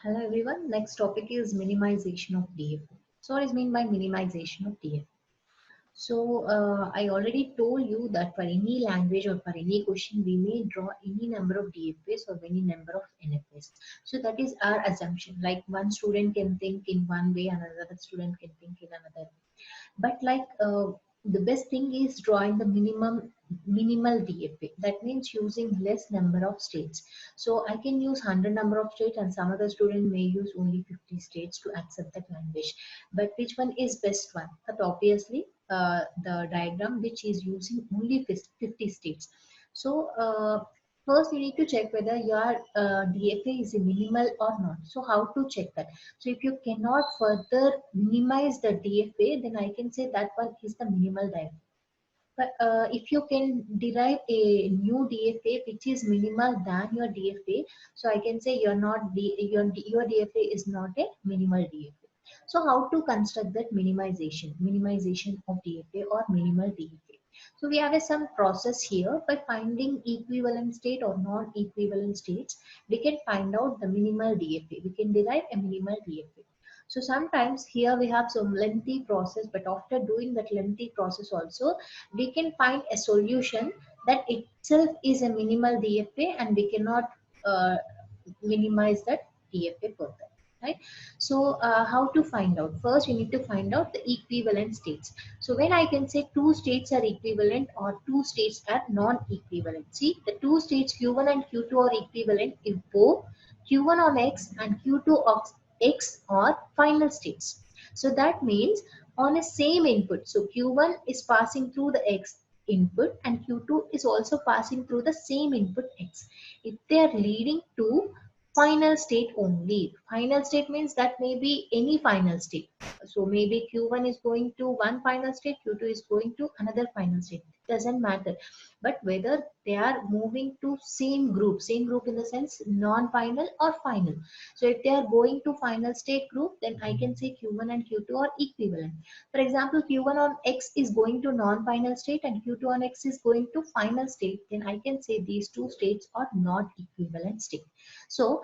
Hello everyone. Next topic is minimization of DFA. So what is mean by minimization of DFA? So I already told you that for any language or for any question, we may draw any number of DFAs or any number of NFAs. So that is our assumption. Like one student can think in one way, another student can think in another way. But the best thing is drawing the minimal DFA. That means using less number of states. So I can use 100 number of states and some other student may use only 50 states to accept that language. But which one is best one? But obviously the diagram which is using only 50 states. So first you need to check whether your DFA is a minimal or not. So how to check that? So if you cannot further minimize the DFA, then I can say that one is the minimal DFA. But if you can derive a new DFA which is minimal than your DFA, so I can say your DFA is not a minimal DFA. So how to construct that minimization of DFA or minimal DFA? So we have some process here. By finding equivalent state or non-equivalent states, we can find out the minimal DFA. We can derive a minimal DFA. So sometimes here we have some lengthy process, but after doing that lengthy process also, we can find a solution that itself is a minimal DFA and we cannot uh, minimize that DFA further. Right. So how to find out? First, you need to find out the equivalent states. So when I can say two states are equivalent or two states are non-equivalent. See, the two states Q1 and Q2 are equivalent if both Q1 on X and Q2 of X are final states. So that means on a same input. So Q1 is passing through the X input and Q2 is also passing through the same input X. If they are leading to final state only. Final state means that may be any final state. So maybe Q1 is going to one final state, Q2 is going to another final state. It doesn't matter. But whether they are moving to same group in the sense non-final or final. So if they are going to final state group, then I can say Q1 and Q2 are equivalent. For example, Q1 on X is going to non-final state and Q2 on X is going to final state, then I can say these two states are not equivalent state. So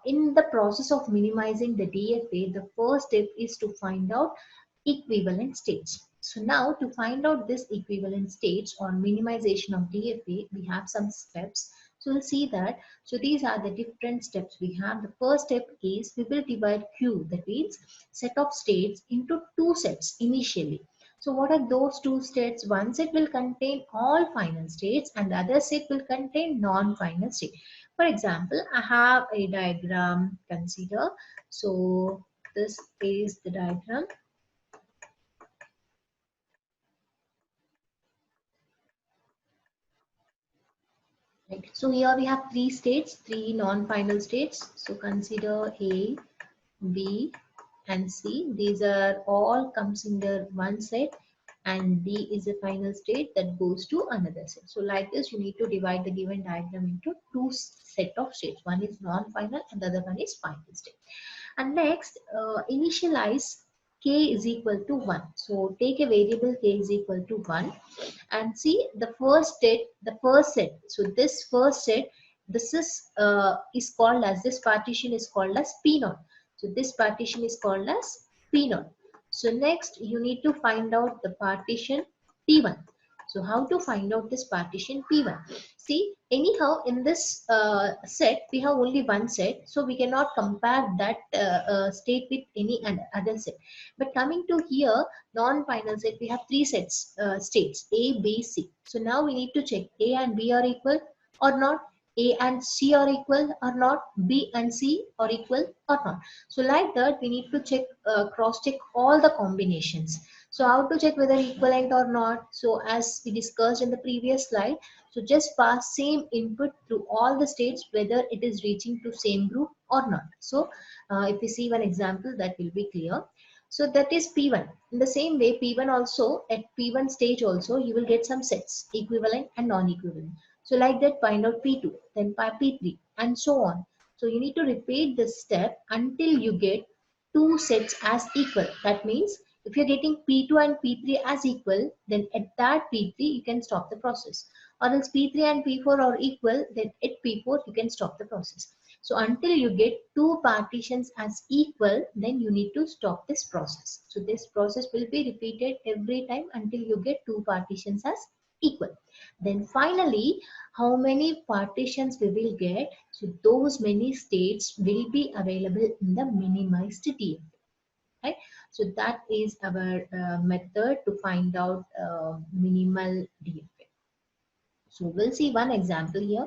in the process of minimizing the DFA, the first step is to find out equivalent states. So now to find out this equivalent states or minimization of DFA, we have some steps. So we'll see that. So these are the different steps we have. The first step is we will divide Q, that means set of states, into two sets initially. So what are those two states? One set will contain all final states and the other set will contain non-final state. For example, I have a diagram, consider. So this is the diagram. Right. So here we have three states, three non-final states. So consider A, B, and C. These are all comes in the one set, and D is a final state that goes to another set. So like this, you need to divide the given diagram into two set of states. One is non-final and the other one is final state. And next, initialize k is equal to 1. So take a variable k is equal to 1 and see the first state, the first set. So this first set, this is called as, this partition is called as P0. So this partition is called as P0. So next you need to find out the partition P1. So how to find out this partition P1? See, anyhow in this set we have only one set, so we cannot compare that state with any other set. But coming to here, non-final set, we have three sets states A, B, C. So now we need to check A and B are equal or not, A and C are equal or not, B and C are equal or not. So like that, we need to check, cross-check all the combinations. So how to check whether equivalent or not? So as we discussed in the previous slide, so just pass same input through all the states whether it is reaching to same group or not. So if we see one example, that will be clear. So that is P1. In the same way, P1 also, at P1 stage also, you will get some sets, equivalent and non-equivalent. So like that, find out P2, then P3, and so on. So you need to repeat this step until you get two sets as equal. That means if you're getting P2 and P3 as equal, then at that P3, you can stop the process. Or else P3 and P4 are equal, then at P4, you can stop the process. So until you get two partitions as equal, then you need to stop this process. So this process will be repeated every time until you get two partitions as equal. Then finally, how many partitions we will get? So those many states will be available in the minimized DFA. Right? So that is our method to find out minimal DFA. So we'll see one example here.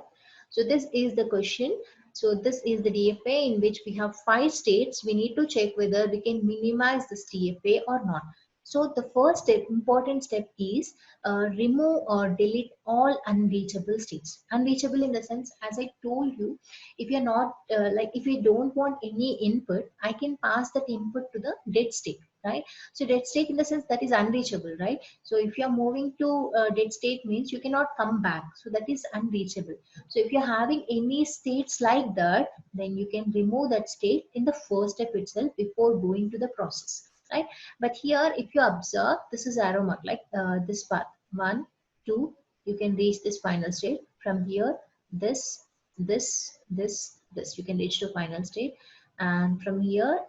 So this is the question. So this is the DFA in which we have 5 states. We need to check whether we can minimize this DFA or not. So the first step, important step is remove or delete all unreachable states. Unreachable in the sense, as I told you, if you're not if you don't want any input, I can pass that input to the dead state, right? So dead state in the sense that is unreachable, right? So if you're moving to dead state means you cannot come back. So that is unreachable. So if you're having any states like that, then you can remove that state in the first step itself before going to the process, right? But here, if you observe, this is arrow mark, like this path, 1, 2, you can reach this final state. From here, this, you can reach to final state. And from here,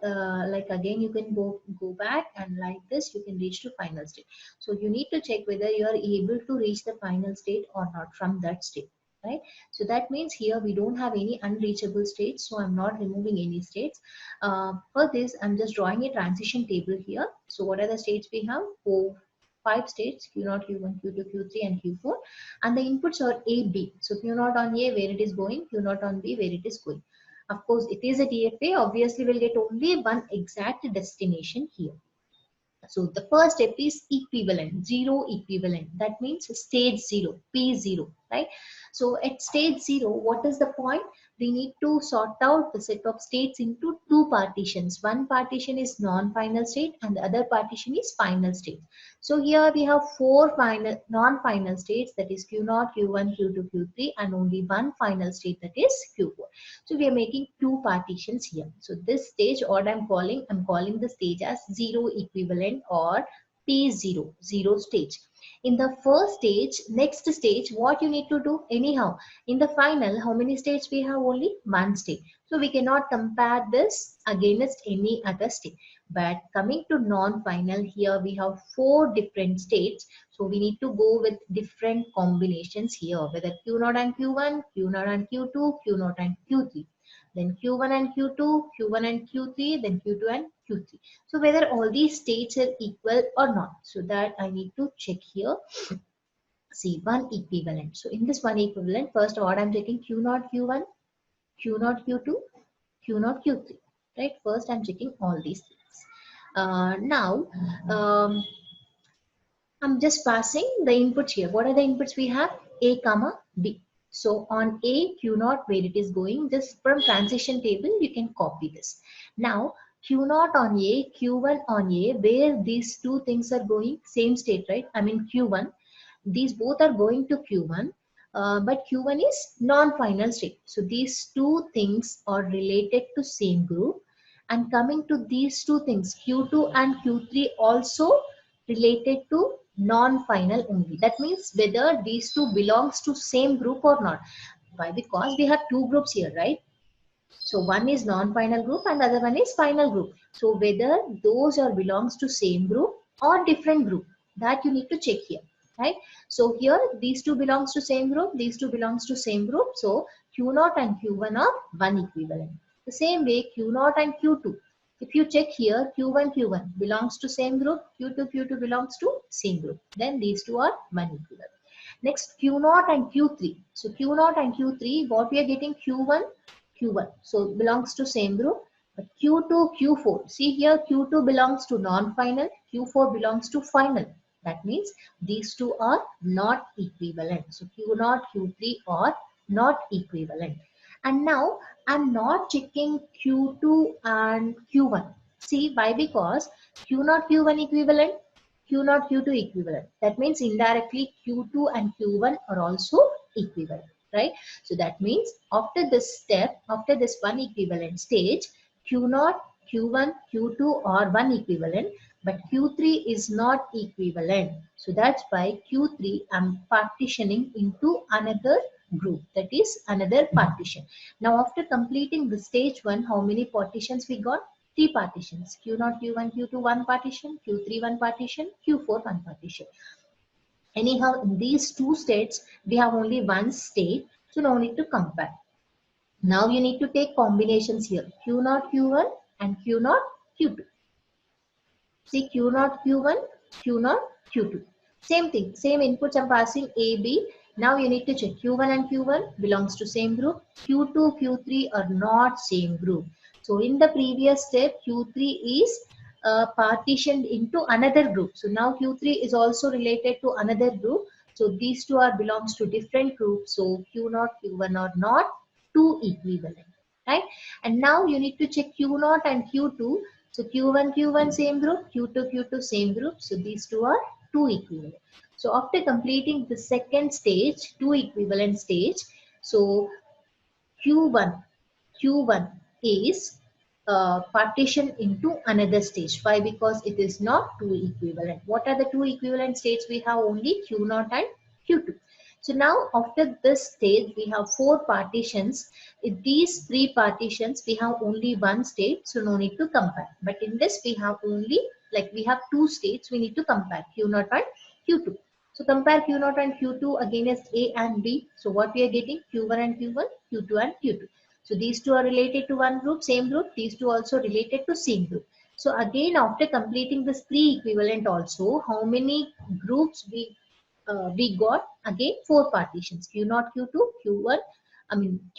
like again, you can go back, and like this, you can reach to final state. So you need to check whether you are able to reach the final state or not from that state, right? So that means here we don't have any unreachable states, so I'm not removing any states. For this, I'm just drawing a transition table here. So what are the states we have? 5 states: Q0, Q1, Q2, Q3, and Q4. And the inputs are A, B. So Q0 on A, where it is going; Q0 on B, where it is going. Of course, it is a DFA. Obviously, we'll get only one exact destination here. So the first step is equivalent, zero equivalent. That means stage 0, P0, right? So at stage 0, what is the point? We need to sort out the set of states into two partitions. One partition is non-final state and the other partition is final state. So here we have 4 final non-final states, that is Q0, Q1, Q2, Q3, and only one final state, that is Q4. So we are making two partitions here. So this stage, what I'm calling the stage as zero equivalent or P0, zero stage. In the first stage, next stage, what you need to do anyhow, in the final, how many states we have? Only one state. So we cannot compare this against any other state. But coming to non-final, here we have 4 different states. So we need to go with different combinations here, whether Q0 and Q1, Q0 and Q2, Q0 and Q3. Then Q1 and Q2, Q1 and Q3, then Q2 and Q3. So whether all these states are equal or not. So that I need to check here. See, one equivalent. So in this one equivalent, first what I'm checking: Q0, Q1, Q0, Q2, Q0, Q3. Right? First I'm checking all these things. Now, I'm just passing the inputs here. What are the inputs we have? A comma B. So on A, Q0, where it is going, just from transition table, you can copy this. Now, Q0 on A, Q1 on A, where these two things are going, same state, right? I mean Q1. These both are going to Q1, but Q1 is non-final state. So these two things are related to same group. And coming to these two things, Q2 and Q3 also related to non-final only. That means whether these two belongs to same group or not. Why? Because we have two groups here, right? So one is non-final group and the other one is final group. So whether those are belongs to same group or different group, that you need to check here, right? So here these two belongs to same group, these two belongs to same group. So Q0 and Q1 are one equivalent. The same way Q0 and Q2. If you check here, Q1 belongs to same group, Q2 belongs to same group. Then these two are one equivalent. Next, Q0 and Q3. So Q0 and Q3, what we are getting? Q1. So belongs to same group. But Q2, Q4. See here, Q2 belongs to non-final, Q4 belongs to final. That means these two are not equivalent. So Q0, Q3 are not equivalent. And now I'm not checking Q2 and Q1. See why? Because Q0, Q1 equivalent, Q0, Q2 equivalent. That means indirectly Q2 and Q1 are also equivalent, right? So that means after this step, after this one equivalent stage, Q0, Q1, Q2 are one equivalent, but Q3 is not equivalent. So that's why Q3 I'm partitioning into another group, that is another partition. Now after completing the stage 1, how many partitions we got? 3 partitions. Q0, Q1, Q2 one partition, Q3 one partition, Q4 one partition. Anyhow, in these two states, we have only one state, so no need to compare. Now you need to take combinations here, Q0, Q1 and Q0, Q2. See Q0, Q1, Q0, Q2. Same thing, same inputs I'm passing A, B. Now you need to check Q1 and Q1 belongs to same group. Q2, Q3 are not same group. So in the previous step, Q3 is partitioned into another group. So now Q3 is also related to another group. So these two are belongs to different groups. So Q0, Q1 are not two equivalent, right? And now you need to check Q0 and Q2. So Q1, Q1 same group, Q2, Q2 same group. So these two are two equivalent. So after completing the second stage, two equivalent stage, so Q1, Q1 is partitioned into another stage. Why? Because it is not two equivalent. What are the two equivalent states? We have only Q0 and Q2. So now after this stage, we have four partitions. In these three partitions, we have only one state, so no need to compare. But in this, we have only, like we have two states, we need to compare Q0 and Q2. So compare Q0 and Q2 against A and B. So what we are getting? Q1 and Q1, Q2 and Q2. So these two are related to one group, same group. These two also related to same group. So again, after completing this three equivalent also, how many groups we got? Again, four partitions, Q0, Q2, Q1,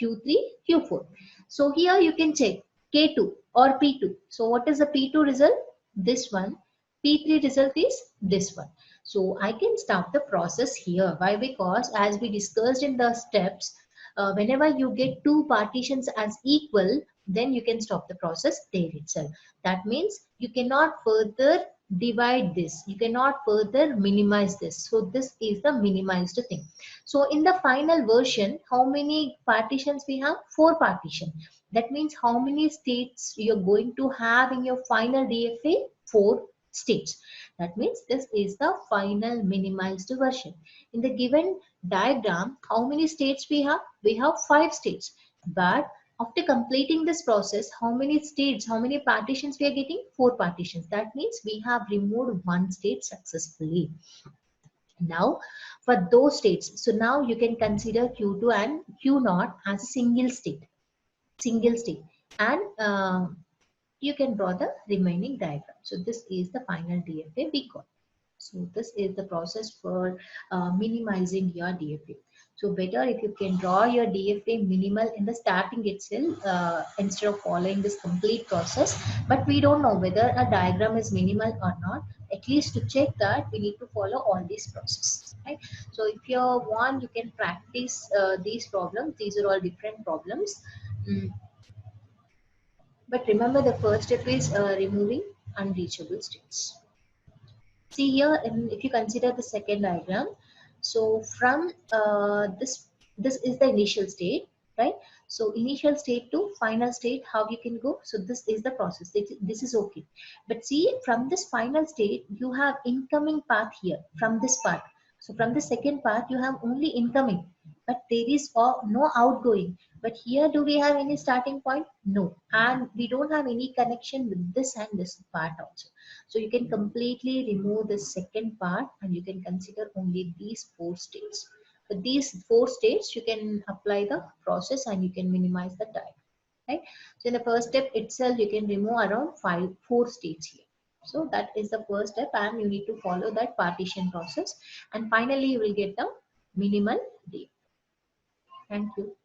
Q3, Q4. So here you can check K2 or P2. So what is the P2 result? This one. P3 result is this one. So I can start the process here. Why? Because as we discussed in the steps, whenever you get two partitions as equal, then you can stop the process there itself. That means you cannot further divide this, you cannot further minimize this. So this is the minimized thing. So in the final version, how many partitions we have? Four partitions. That means how many states you're going to have in your final DFA? Four states. That means this is the final minimized version. In the given diagram, how many states we have? We have five states. But after completing this process, how many states, how many partitions we are getting? Four partitions. That means we have removed one state successfully. Now for those states, so now you can consider Q2 and Q0 as a single state, and you can draw the remaining diagram. So this is the final DFA we got. So this is the process for minimizing your DFA. So better if you can draw your DFA minimal in the starting itself instead of following this complete process. But we don't know whether a diagram is minimal or not. At least to check that, we need to follow all these processes. Right? So if you want, you can practice these problems. These are all different problems. But remember, the first step is removing unreachable states. See here, if you consider the second diagram, so from this is the initial state, right? So initial state to final state, how you can go? So this is the process. This is okay. But see, from this final state, you have incoming path here from this part. So from the second path, you have only incoming, but there is no outgoing. But here, do we have any starting point? No. And we don't have any connection with this and this part also. So you can completely remove the second part and you can consider only these four states. With these four states, you can apply the process and you can minimize the time. Right? So in the first step itself, you can remove around four states here. So that is the first step and you need to follow that partition process. And finally, you will get the minimal D. Thank you.